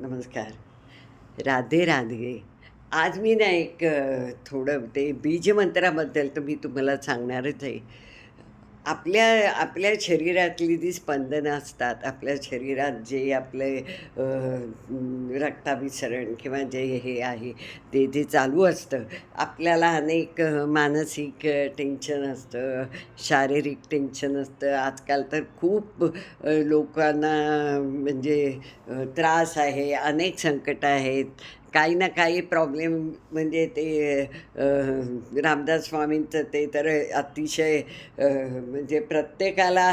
नमस्कार. राधे राधे. आज मी ना एक थोडं ते बीजमंत्राबद्दल तर मी तुम्हाला सांगणारच आहे. आपल्या आपल्या शरीरातली जी स्पंदनं असतात, आपल्या शरीरात जे आपले रक्ताभिसरण किंवा जे हे आहे, ते जे चालू असतं, आपल्याला अनेक मानसिक टेन्शन असतं, शारीरिक टेन्शन असतं. आजकाल तर खूप लोकांना म्हणजे त्रास आहे, अनेक संकटं आहेत. काही ना काही प्रॉब्लेम म्हणजे ते रामदास स्वामींचं ते तर अतिशय म्हणजे प्रत्येकाला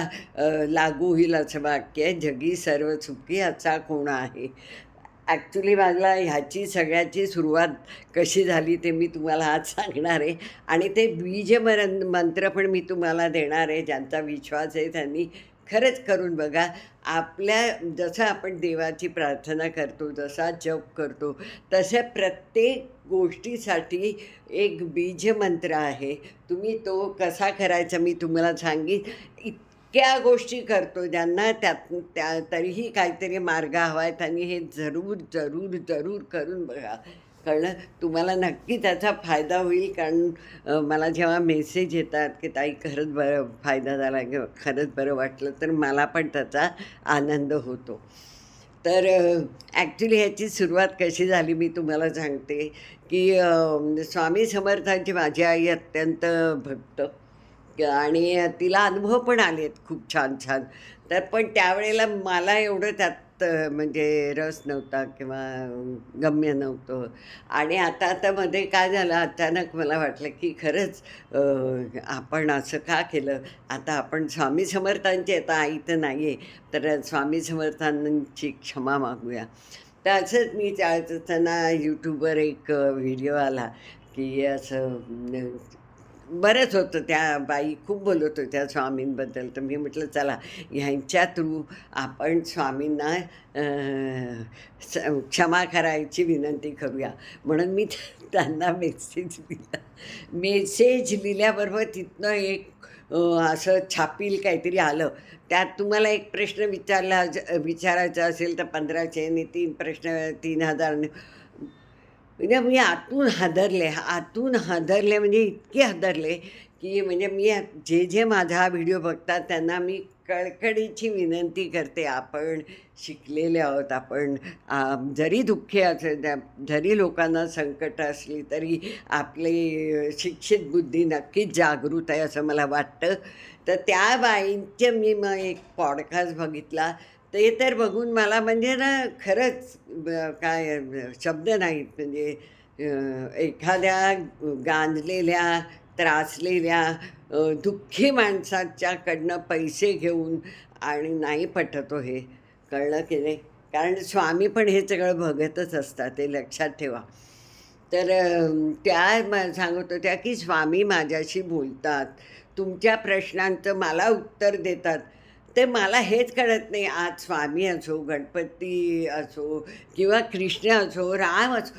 लागू होईल असं वाक्य आहे, "जगी सर्व सुखी असा कोण आहे." ॲक्चुअली मला ह्याची सगळ्याची सुरुवात कशी झाली ते मी तुम्हाला आज सांगणार आहे आणि ते मंत्र पण मी तुम्हाला देणार आहे. ज्यांचा विश्वास आहे त्यांनी खरंच करून बघा. आपल्या जसं आपण देवाची प्रार्थना करतो, जसा जप करतो, तशा प्रत्येक गोष्टीसाठी एक बीजमंत्र आहे. तुम्ही तो कसा करायचा मी तुम्हाला सांगीन. इतक्या गोष्टी करतो ज्यांना तरीही काहीतरी मार्ग हवा आहे त्यांनी हे जरूर, जरूर, जरूर करून बघा. कळलं? तुम्हाला नक्की त्याचा फायदा होईल कारण मला जेव्हा मेसेज येतात, की ताई खरंच बरं फायदा झाला किंवा खरंच बरं वाटलं, तर मला पण त्याचा आनंद होतो. तर ॲक्चुअली ह्याची सुरुवात कशी झाली मी तुम्हाला सांगते, की स्वामी समर्थांची माझी आई अत्यंत भक्त आणि तिला अनुभव पण आलेत खूप छान-छान. तर पण त्यावेळेला मला एवढं त्यात म्हणजे रस नव्हता किंवा गम्य नव्हतं आणि आता मध्ये काय झालं अचानक मला वाटलं, की खरंच आपण असं का केलं? आता आपण स्वामी समर्थांची आता आई तर नाही आहे, तर स्वामी समर्थांची क्षमा मागूया. तर असंच मी चालत असताना YouTubeवर एक व्हिडिओ आला, की असं बरंच होतं. त्या बाई खूप बोलत होत्या स्वामींबद्दल. तर मी म्हटलं चला ह्यांच्या थ्रू आपण स्वामींना क्षमा करायची विनंती करूया. म्हणून मी त्यांना मेसेज लिहिला. मेसेज लिहिल्याबरोबर तिथनं एक असं छापील काहीतरी आलं. त्यात तुम्हाला एक प्रश्न विचारायचा असेल तर 1500 आणि 3 प्रश्न 3000 म्हणजे मी आतून हादरले म्हणजे इतके हादरले, की म्हणजे जे माझा हा व्हिडिओ बघतात त्यांना मी कळकळीची विनंती करते. आपण शिकलेले आहोत. आपण जरी दुःखी असेल जरी लोकांना संकटं असली तरी आपली शिक्षित बुद्धी नक्कीच जागृत आहे असं मला वाटतं. तर त्या बाईंचे मी मग एक पॉडकास्ट बघितला. ते तर बघून मला म्हणजे ना खरंच काय शब्द नाहीत म्हणजे एखाद्या गांजलेल्या, त्रासलेल्या, दुःखी माणसाच्याकडनं पैसे घेऊन आणि नाही पटत हो हे. कळलं की नाही? कारण स्वामी पण हे सगळं बघतच असतात, ते लक्षात ठेवा. तर सांगत होत्या, की स्वामी माझ्याशी बोलतात. तुमच्या प्रश्नांचं मला उत्तर देतात. ते मला हेच कळत नाही, आज स्वामी असो, गणपती असो किंवा कृष्ण असो, राम असो,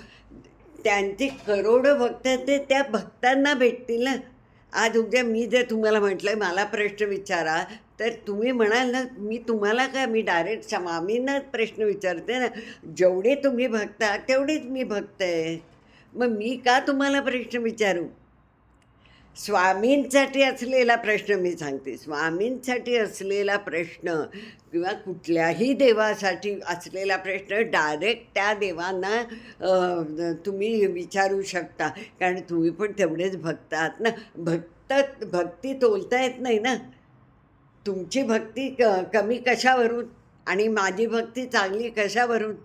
त्यांचे करोडो भक्त आहेत, ते त्या भक्तांना भेटतील ना. आज उद्या मी जर तुम्हाला म्हटलं, मला प्रश्न विचारा, तर तुम्ही म्हणाल ना, मी तुम्हाला काय, मी डायरेक्ट स्वामींनाच प्रश्न विचारते ना. जेवढे तुम्ही भक्त आहात, तेवढेच मी भक्त आहे. मग मी का तुम्हाला प्रश्न विचारू? स्वामींसाठी असलेला प्रश्न मी सांगते. स्वामींसाठी असलेला प्रश्न किंवा कुठल्याही देवासाठी असलेला प्रश्न डायरेक्ट त्या देवांना तुम्ही विचारू शकता. कारण तुम्ही पण तेवढेच भक्त आहात ना. भक्ती तोलता येत नाही ना. तुमची भक्ती कमी कशावरून आणि माझी भक्ती चांगली कशावरून?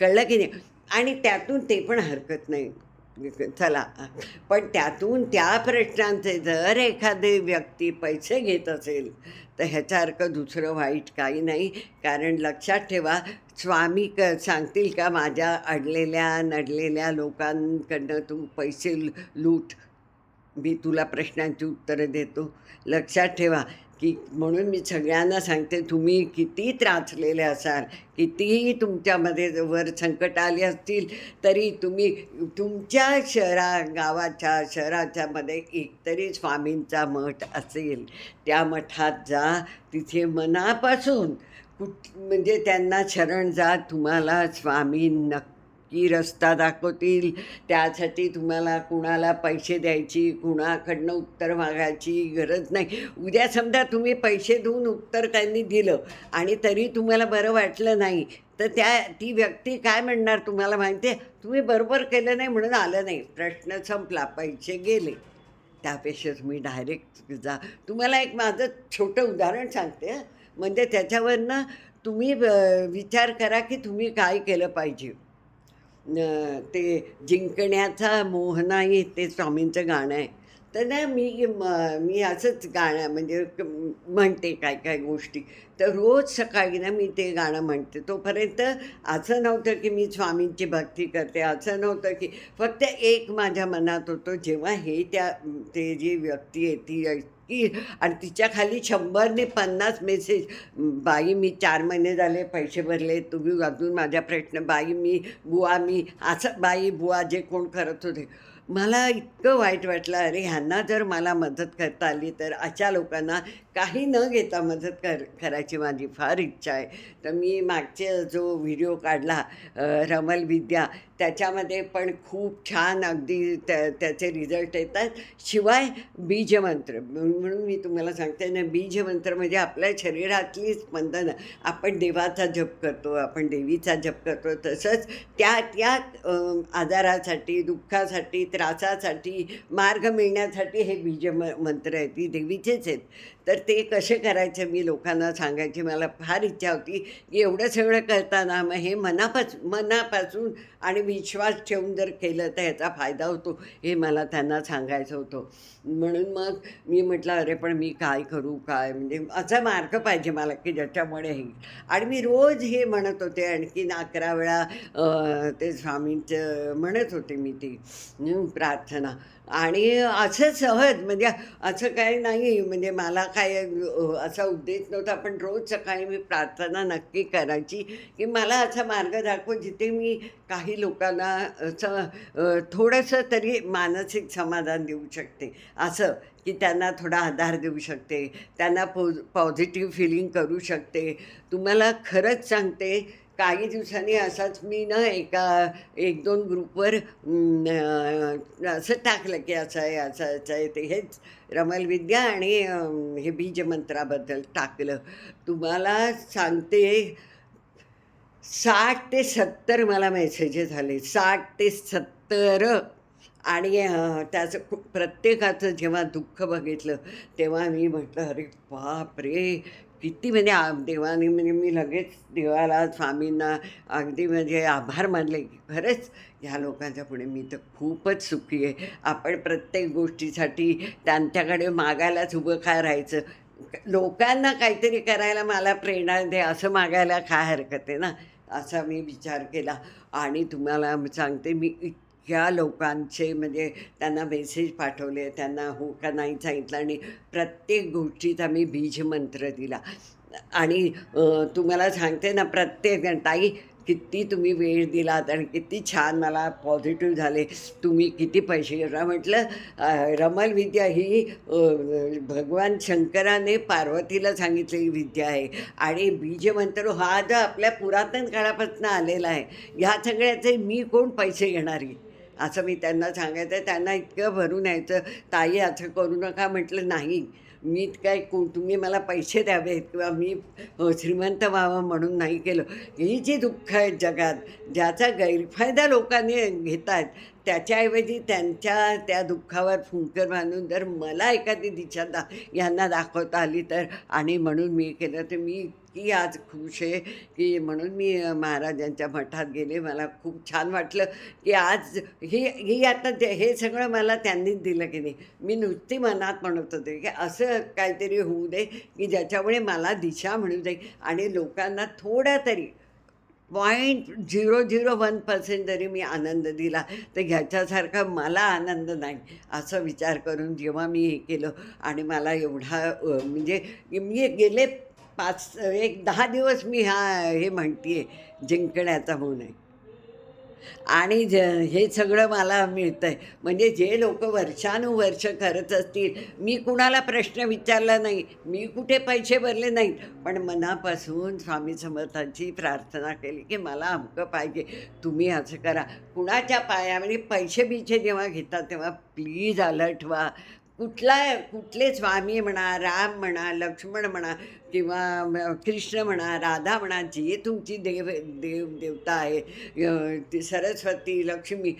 कळलं की नाही? आणि त्यातून ते पण हरकत नाही. चला, पण त्यातून त्या प्रश्नांचे जर एखादी व्यक्ती पैसे घेत असेल, तर ह्याच्यासारखं दुसरं वाईट काही नाही. कारण लक्षात ठेवा, स्वामी सांगतील का माझ्या अडलेल्या, नडलेल्या लोकांकडनं तू पैसे लूट. मी तुला प्रश्नांची उत्तरं देतो. लक्षात ठेवा, की म्हणून मी सगळ्यांना सांगते, तुम्ही किती त्रासलेले असाल, कितीही तुमच्यामध्ये वर संकट आली असतील, तरी तुम्ही तुमच्या गावाच्या, शहराच्यामध्ये एकतरी स्वामींचा मठ असेल. त्या मठात जा. तिथे मनापासून म्हणजे त्यांना शरण जा, तुम्हाला स्वामी नक्की रस्ता दाखवतील. त्यासाठी तुम्हाला कुणाला पैसे द्यायची, कुणाकडनं उत्तर मागायची गरज नाही. उद्या समजा तुम्ही पैसे देऊन उत्तर त्यांनी दिलं आणि तरी तुम्हाला बरं वाटलं नाही, तर ती व्यक्ती काय म्हणणार तुम्हाला माहिती आहे? तुम्ही बरोबर केलं नाही म्हणून आलं नाही. प्रश्न संपला, पैसे गेले. त्यापेक्षा तुम्ही डायरेक्ट जा. तुम्हाला एक माझं छोटं उदाहरण सांगते हं. म्हणजे त्याच्यावरनं तुम्ही विचार करा की तुम्ही काय केलं पाहिजे. ते जिंकण्याचा मोह नाही ते स्वामींचं गाणं आहे. तर ना मी असंच गाणं म्हणजे म्हणते काय काय गोष्टी. तर रोज सकाळी ना मी ते गाणं म्हणते. तोपर्यंत असं नव्हतं की मी स्वामींची भक्ती करते, असं नव्हतं की फक्त एक माझ्या मनात होतं जेव्हा ते जी व्यक्ती आहे ती की आणि तिच्या खाली 100 ने 50 मेसेज, "बाई मी 4 महिने झाले पैसे भरले, तुम्ही अजून माझ्या प्रश्न", "बाई मी", "बुवा मी", असं बाई, बुवा जे कोण करत होते. मला इतकं वाईट वाटलं, अरे ह्यांना जर मला मदत करता आली तर अशा लोकांना काही न घेता मदत करायची माझी फार इच्छा आहे. तर मी मागचे जो व्हिडिओ काढला रमल विद्या, त्याच्यामध्ये पण खूप छान अगदी त्याचे रिझल्ट येतात. शिवाय बीजमंत्र म्हणून मी तुम्हाला सांगते ना, बीजमंत्र म्हणजे आपल्या शरीरातली स्पंदनं. आपण देवाचा जप करतो, आपण देवीचा जप करतो, तसंच त्या त्या आजारासाठी, दुःखासाठी, त्रासासाठी, मार्ग मिळण्यासाठी हे मंत्र आहेत, ती देवीचेच आहेत. तर ते कसे करायचे मी लोकांना सांगायची मला फार इच्छा होती, की एवढं सगळं करताना मग हे मनापासून आणि विश्वास ठेवून जर केलं तर ह्याचा फायदा होतो, हे मला त्यांना सांगायचं होतं. म्हणून मग मी म्हटलं, "अरे पण मी काय करू काय?" म्हणजे असा मार्ग पाहिजे मला, की ज्याच्यामुळे हे आणि मी रोज हे म्हणत होते. आणखीन 11 वेळा ते स्वामींचं म्हणत होते मी ती प्रार्थना. आणि असं सहज म्हणजे असं काही नाही म्हणजे मला काय असा उद्देश नव्हता. पण रोज सकाळी मी प्रार्थना नक्की करायची, की मला असा मार्ग दाखव जिथे मी काही लोकांना असं थोडंसं तरी मानसिक समाधान देऊ शकते. असं की त्यांना थोडा आधार देऊ शकते, त्यांना पॉझिटिव्ह फीलिंग करू शकते. तुम्हाला खरंच सांगते, काही दिवसांनी असाच मी ना एका 1-2 ग्रुपवर असं टाकलं की असं आहे, असं आहे. ते हेच रमल विद्या आणि हे बीजमंत्राबद्दल टाकलं. तुम्हाला सांगते 60 ते 70 मला मेसेजेस आले. 60 ते 70 आणि त्याचं प्रत्येकाचं जेव्हा दुःख बघितलं, तेव्हा मी म्हटलं, "अरे बापरे! किती म्हणजे देवाने म्हणजे मी लगेच देवाला, स्वामींना अगदी म्हणजे आभार मानले, की खरंच ह्या लोकांच्या पुढे मी तर खूपच सुखी आहे." आपण प्रत्येक गोष्टीसाठी त्यांच्याकडे मागायलाच उभं का राहायचं? लोकांना काहीतरी करायला मला प्रेरणा दे असं मागायला काय हरकत आहे ना? असा मी विचार केला आणि तुम्हाला सांगते मी इतक्या लोकांचे म्हणजे त्यांना मेसेज पाठवले, त्यांना हो का नाही सांगितलं आणि प्रत्येक गोष्टीचा मी बीजमंत्र दिला. आणि तुम्हाला सांगते ना प्रत्येक जण, "ताई किती तुम्ही वेळ दिलात आणि किती छान मला पॉझिटिव्ह झाले. तुम्ही किती पैसे घेता?" म्हटलं, रमल विद्या ही भगवान शंकराने पार्वतीला सांगितलेली विद्या आहे आणि बीजमंत्र हा जो आपल्या पुरातन काळापासून आलेला आहे. ह्या सगळ्याचे मी कोण पैसे घेणारी?" असं मी त्यांना सांगायचं. त्यांना इतकं भरून यायचं, "ताई असं करू नका." म्हटलं, "नाही, मी काय तुम्ही मला पैसे द्यावेत किंवा मी श्रीमंत व्हावं म्हणून नाही केलं. ही जी दुःख आहेत जगात, ज्याचा गैरफायदा लोकांनी घेत आहेत, त्याच्याऐवजी त्यांच्या त्या दुःखावर फुंकर बांधून जर मला एखादी दिशा ह्यांना दाखवता आली तर, आणि म्हणून मी केलं. तर मी इतकी आज खुश आहे, की म्हणून मी महाराजांच्या मठात गेले. मला खूप छान वाटलं, की आज ही ही आता हे सगळं मला त्यांनीच दिलं की नाही. मी नुसती मनात म्हणत होते, की असं काहीतरी होऊ दे, की ज्याच्यामुळे मला दिशा मिळू दे आणि लोकांना थोडा तरी 0.001% जरी मी आनंद दिला, तर ह्याच्यासारखा मला आनंद नाही, असा विचार करून जेव्हा मी हे केलं आणि मला एवढा म्हणजे मी गेले 10 दिवस मी हे म्हणते आहे, जिंकण्याचा होऊ नये. आणि हे सगळं मला मिळतं आहे. म्हणजे जे लोकं वर्षानुवर्ष करत असतील, मी कुणाला प्रश्न विचारला नाही, मी कुठे पैसे भरले नाहीत, पण मनापासून स्वामी समर्थांची प्रार्थना केली, की मला अमकं पाहिजे, तुम्ही असं करा. कुणाच्या पायामध्ये पैसे-बिसे जेव्हा घेतात, तेव्हा प्लीज अलर्ट व्हा. कुठले स्वामी म्हणा, राम म्हणा, लक्ष्मण म्हणा किंवा कृष्ण म्हणा, राधा म्हणा, जी तुमची देवता आहे, ती सरस्वती, लक्ष्मी,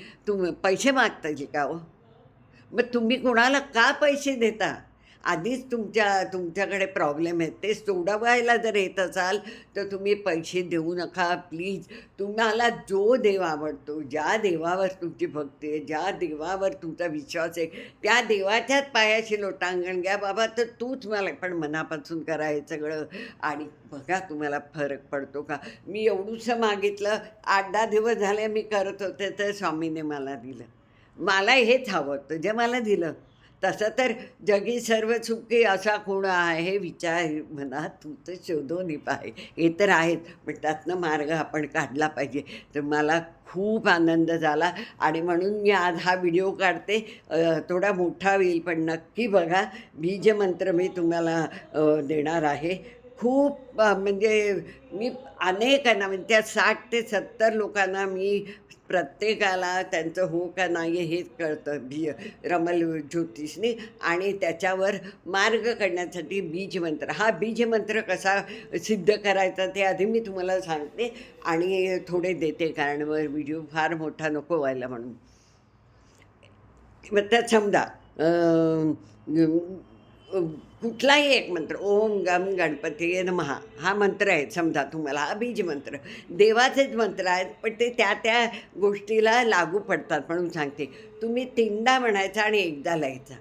पैसे मागता का हो? मग तुम्ही कुणाला का पैसे देता? आधीच तुमच्याकडे प्रॉब्लेम आहेत. ते सोडवायला जर येत असाल, तर तुम्ही पैसे देऊ नका प्लीज. तुम्हाला जो देव आवडतो, ज्या देवावर तुमची भक्ती आहे, ज्या देवावर तुमचा विश्वास आहे, त्या देवाच्याच पायाशी लोटांगण घ्या बाबा. तर तूच मला पण मनापासून करा हे सगळं आणि बघा तुम्हाला फरक पडतो का. मी एवढुसं मागितलं, 8-10 दिवस झाले मी करत होते, तर स्वामीने मला दिलं. मला हेच हवं होतं, जे मला दिलं. तसं तर जगी सर्व सुखी असा कोण आहे विचार म्हणा तुमचं शोधून पाहे. हे तर आहेच, पण त्यातनं मार्ग आपण काढला पाहिजे. तर मला खूप आनंद झाला आणि म्हणून मी आज हा व्हिडिओ काढते. थोडा मोठा होईल, पण नक्की बघा. बीजमंत्र मी तुम्हाला देणार आहे. खूप म्हणजे मी अनेकांना म्हणजे त्या 60 ते 70 लोकांना मी प्रत्येकाला त्यांचं हो का नाही हेच कळतं रमल ज्योतिषनी आणि त्याच्यावर मार्ग काढण्यासाठी बीजमंत्र. हा बीजमंत्र कसा सिद्ध करायचा ते आधी मी तुम्हाला सांगते आणि थोडे देते, कारण व्हिडिओ फार मोठा नको व्हायला म्हणून. मग त्यात समजा अ, कुठलाही एक मंत्र, ओम गम गणपती नमः, हा मंत्र आहे समजा तुम्हाला, हा बीज मंत्र देवाचेच मंत्र आहेत, पण ते त्या त्या गोष्टीला लागू पडतात म्हणून सांगते. तुम्ही 3दा म्हणायचा आणि एकदा लिहायचा.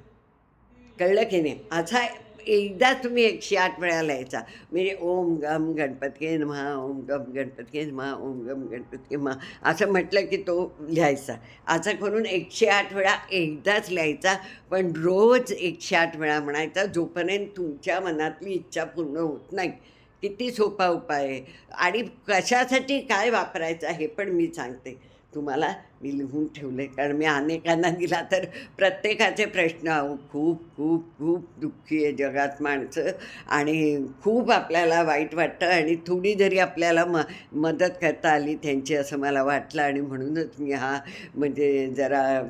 कळलं की नाही? असा एकदा तुम्ही 108 वेळा लिहायचा. म्हणजे ओम गम गणपतये नमः, ओम गम गणपतये नमः, ओम गम गणपतये नमः असं म्हटलं की तो लिहायचा. असं करून 108 वेळा एकदाच लिहायचा, पण रोज 108 वेळा म्हणायचा जोपर्यंत तुमच्या मनातली इच्छा पूर्ण होत नाही. किती सोपा उपाय आहे आणि कशासाठी काय वापरायचं हे पण मी सांगते. तुम्हाला मी लिहून ठेवले, कारण मी अनेकांना दिला तर प्रत्येकाचे प्रश्न अहो खूप खूप खूप दुःखी आहे जगात माणसं आणि खूप आपल्याला वाईट वाटतं आणि थोडी जरी आपल्याला मदत करता आली त्यांची असं मला वाटलं आणि म्हणूनच मी हा म्हणजे जरा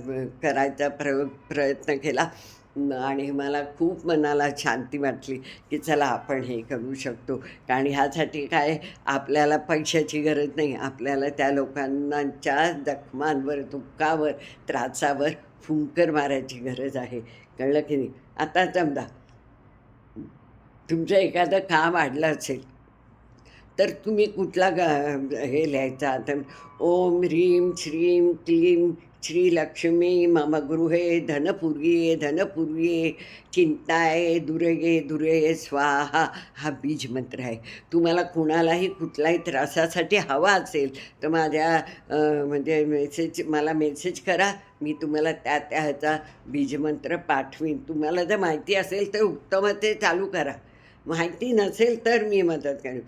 करायचा प्रयत्न केला आणि मला खूप मनाला शांती वाटली की चला आपण हे करू शकतो. कारण ह्यासाठी काय आपल्याला पैशाची गरज नाही, आपल्याला त्या लोकांच्या जखमांवर, दुःखावर, त्रासावर फुंकर मारायची गरज आहे. कळलं की नाही? आता समजा तुमचं एखादं काम वाढलं असेल, तर तुम्ही कुठला हे लिहायचा तर ओम ह्रीं श्रीं क्लीं श्रीलक्ष्मी मम गृहे धनपूर्ये धनपूर्ये चिंताये दुर्गे दुर्गे स्वाहा, हा बीज मंत्र आहे. तुम्हाला कुणालाही कुठलाही त्रासासाठी हवा असेल तर माझ्या म्हणजे मला मेसेज करा. मी तुम्हाला त्या त्या ह्याचा बीजमंत्र पाठवीन. तुम्हाला जर माहिती असेल तर उत्तम, ते चालू करा. माहिती नसेल तर मी मदत करेन.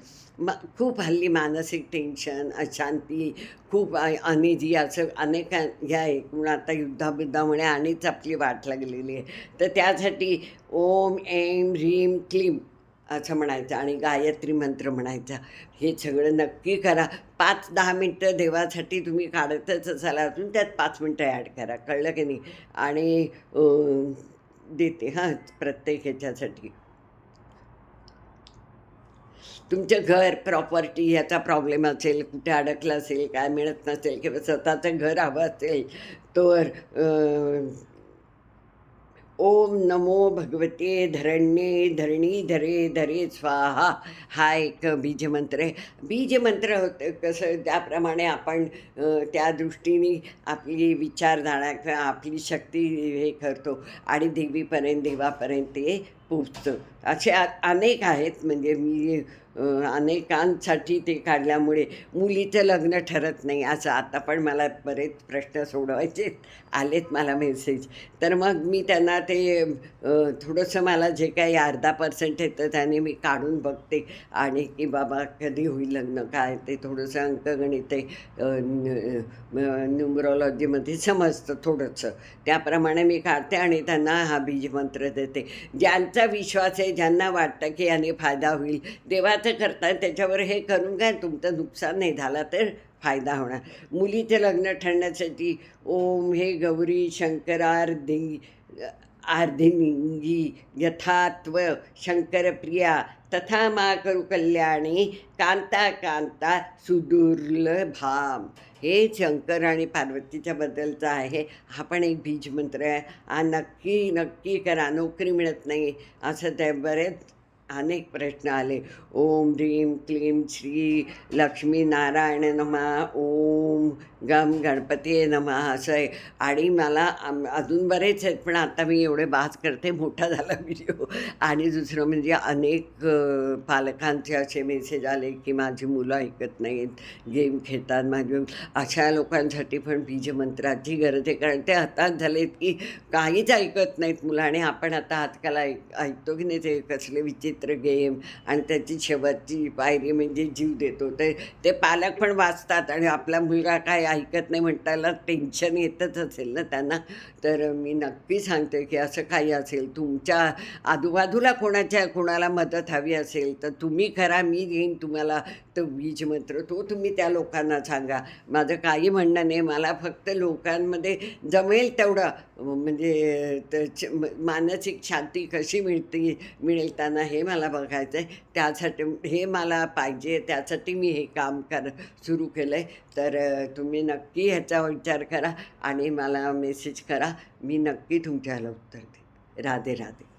खूप हल्ली मानसिक टेन्शन, अशांती, खूप अनिजी असं अनेक ह्या एकूण आता युद्धाबुद्धामुळे आणिच आपली वाट लागलेली आहे. तर त्यासाठी ओम ऐं ह्रीं क्लीं असं म्हणायचं आणि गायत्री मंत्र म्हणायचा. हे सगळं नक्की करा. 5-10 मिनटं देवासाठी तुम्ही काढतच असाल, अजून त्यात 5 मिनटं ॲड करा. कळलं की नाही? आणि देते हां प्रत्येक ह्याच्यासाठी. तुमचं घर, प्रॉपर्टी ह्याचा प्रॉब्लेम असेल, कुठे अडकलं असेल, काय मिळत नसेल किंवा स्वतःचं घर हवं असेल, तर ओम नमो भगवते धरण्ये धरणीधरे धरे स्वाहा, हा एक बीजमंत्र आहे. बीजमंत्र होतं कसं, त्याप्रमाणे आपण त्या दृष्टीने आपली विचारधारा किंवा आपली शक्ती हे करतो आणि देवापर्यंत ते पोचतं. असे अनेक आहेत म्हणजे मी अनेकांसाठी ते काढल्यामुळे मुलीचं लग्न ठरत नाही असं आता पण मला बरेच प्रश्न सोडवायचे आलेत मला मेसेज. तर मग मी त्यांना ते थोडंसं मला जे काही 0.5% येतं त्याने मी काढून बघते आणि की बाबा कधी होईल लग्न काय ते थोडंसं अंकगणित ते न्यूमरॉलॉजीमध्ये समजतं थोडंसं. त्याप्रमाणे मी काढते आणि त्यांना हा बीजमंत्र देते. ज्यांचा विश्वास आहे, ज्यांना वाटतं की याने फायदा होईल, देवाचं करताय त्याच्यावर हे करून काय तुमचं नुकसान नाही झालं तर फायदा होणार. मुलीचे लग्न ठरण्यासाठी ओम हे गौरी शंकरार्धी आर्धिनिंगी यथात्व शंकरप्रिया तथा मा करू कल्याणी कांता कांता सुदुर्लभाम. हे शंकर आणि पार्वतीच्या बद्दलचं आहे. हा पण एक बीजमंत्र आहे. हा नक्की नक्की करा. नोकरी मिळत नाही असं ते बरेच अनेक प्रश्न आले. ओम ह्रीं क्लीं श्री लक्ष्मीनारायण नमः, ओम गम गणपतीये नमः असं आहे. आणि मला अजून बरेच आहेत पण आता मी एवढे बास करते, मोठा झाला व्हिडिओ. आणि दुसरं म्हणजे अनेक पालकांचे असे मेसेज आले की माझी मुलं ऐकत नाहीत, गेम खेळतात माझे. अशा लोकांसाठी पण बीजमंत्राची गरज आहे, कारण ते हताश झालेत की काहीच ऐकत नाहीत मुलं. आणि आपण आता आजकाल ऐकतो की नाही ते कसले विचित्र गेम आणि त्याची शेवटची पायरी म्हणजे जीव देतो. ते ते पालक पण वाचतात आणि आपला मुलगा काय ऐकत नाही म्हणताना टेन्शन येतच असेल ना त्यांना. तर मी नक्की सांगते की असं काही असेल तुमच्या आजूबाजूला कोणाला मदत हवी असेल तर तुम्ही करा. मी देईन तुम्हाला तो बीजमंत्र, तो तुम्ही त्या लोकांना सांगा. माझं काही म्हणणं नाही, मला फक्त लोकांमध्ये जमेल तेवढं म्हणजे मानसिक शांती कशी मिळेल त्यांना हे मला बघायचं आहे. त्यासाठी हे मला पाहिजे, त्यासाठी मी हे काम सुरू केलं आहे. तर तुम्ही नक्की ह्याचा विचार करा आणि मला मेसेज करा. मी नक्की तुमच्याला उत्तर देईन. राधे राधे.